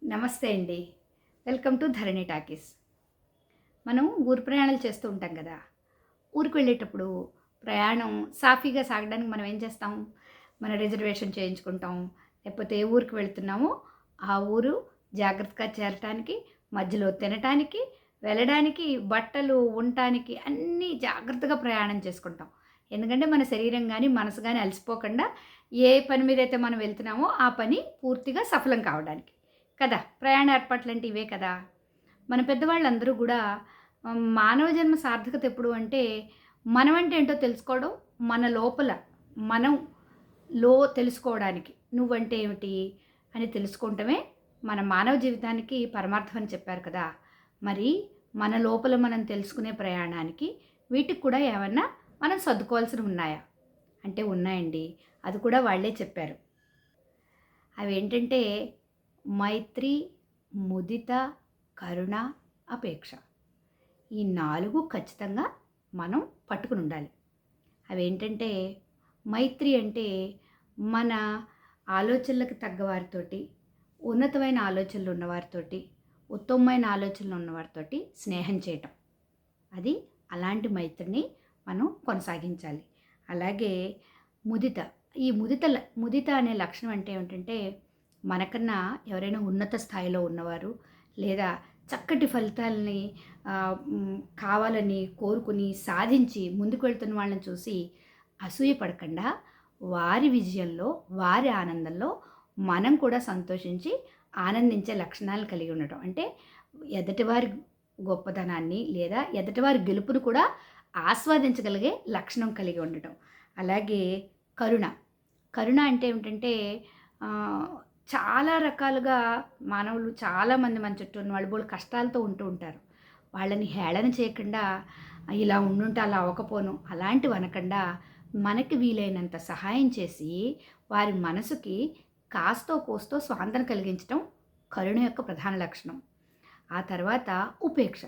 నమస్తే అండి. Welcome to Dharani talkies. మనం ఊరు ప్రయాణాలు చేస్తూ ఉంటాం కదా! ఊరికి వెళ్ళేటప్పుడు ప్రయాణం సాఫీగా సాగడానికి మనం ఏం చేస్తాం? మన రిజర్వేషన్ చేయించుకుంటాం. లేకపోతే ఏ ఊరికి వెళ్తున్నామో ఆ ఊరు జాగ్రత్తగా చేరటానికి, మధ్యలో తినటానికి, వెళ్ళడానికి, బట్టలు, ఉండటానికి అన్నీ జాగ్రత్తగా ప్రయాణం చేసుకుంటాం. ఎందుకంటే మన శరీరం గాని, మనసు గాని అలసిపోకుండా ఏ పని మీదైతే మనం వెళ్తున్నామో ఆ పని పూర్తిగా సఫలం కావడానికి. కదా! ప్రయాణ ఏర్పాట్లంటే ఇవే కదా! మన పెద్దవాళ్ళందరూ గూడా మానవ జన్మ సార్థకత ఎప్పుడు అంటే, మనమంటే ఏంటో తెలుసుకోవడం, మన లోపల మనంలో తెలుసుకోవడానికి. నువ్వంటే ఏమిటి అని తెలుసుకోవటమే మన మానవ జీవితానికి పరమార్థం అని చెప్పారు కదా! మరి మన లోపల మనం తెలుసుకునే ప్రయాణానికి వీటికి కూడా ఏమన్నా మనం సర్దుకోవాల్సినవి ఉన్నాయా? అంటే ఉన్నాయండి. అది కూడా వాళ్ళే చెప్పారు. అవేంటంటే మైత్రి, ముదిత, కరుణ, అపేక్ష. ఈ 4 ఖచ్చితంగా మనం పట్టుకునుండాలి. అవేంటంటే మైత్రి అంటే మన ఆలోచనలకు తగ్గ వారితోటి, ఉన్నతమైన ఆలోచనలు ఉన్నవారితోటి, ఉత్తమమైన ఆలోచనలు ఉన్నవారితోటి స్నేహం చేయటం. అది అలాంటి మైత్రిని మనం కొనసాగించాలి. అలాగే ముదిత. ఈ ముదిత అనే లక్షణం అంటే ఏమిటంటే, మనకన్నా ఎవరైనా ఉన్నత స్థాయిలో ఉన్నవారు, లేదా చక్కటి ఫలితాలని కావాలని కోరుకుని, సాధించి ముందుకు వెళ్తున్న వాళ్ళని చూసి అసూయ పడకుండా, వారి విజయంలో, వారి ఆనందంలో మనం కూడా సంతోషించి, ఆనందించే లక్షణాలు కలిగి ఉండటం. అంటే ఎదుటివారి గొప్పతనాన్ని లేదా ఎదుటివారి గెలుపును కూడా ఆస్వాదించగలిగే లక్షణం కలిగి ఉండటం. అలాగే కరుణ. కరుణ అంటే ఏమిటంటే చాలా రకాలుగా మానవులు చాలామంది మన చుట్టూ ఉన్న వాళ్ళు బోలెడు కష్టాలతో ఉంటూ ఉంటారు. వాళ్ళని హేళన చేయకుండా ఇలా ఉండుంటే అలా అవ్వకపోను అలాంటివి అనకుండా మనకి వీలైనంత సహాయం చేసి వారి మనసుకి కాస్తో కోస్తో స్వాంతన కలిగించటం కరుణ యొక్క ప్రధాన లక్షణం. ఆ తర్వాత ఉపేక్ష.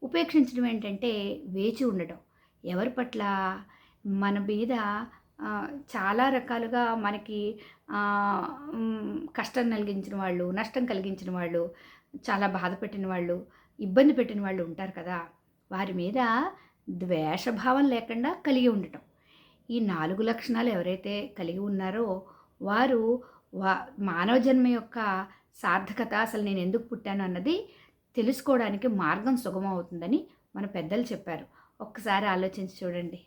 ఉపేక్షించడం ఏంటంటే వేచి ఉండటం. ఎవరి పట్ల మన మీద చాలా రకాలుగా మనకి కష్టం కలిగించిన వాళ్ళు, నష్టం కలిగించిన వాళ్ళు, చాలా బాధ పెట్టిన వాళ్ళు, ఇబ్బంది పెట్టిన వాళ్ళు ఉంటారు కదా! వారి మీద ద్వేషభావం లేకుండా కలిగి ఉండటం. ఈ 4 లక్షణాలు ఎవరైతే కలిగి ఉన్నారో వారు వా మానవ జన్మ యొక్క సార్థకత అసలు నేను ఎందుకు పుట్టాను అన్నది తెలుసుకోవడానికి మార్గం సుగమం అవుతుందని మన పెద్దలు చెప్పారు. ఒక్కసారి ఆలోచించి చూడండి.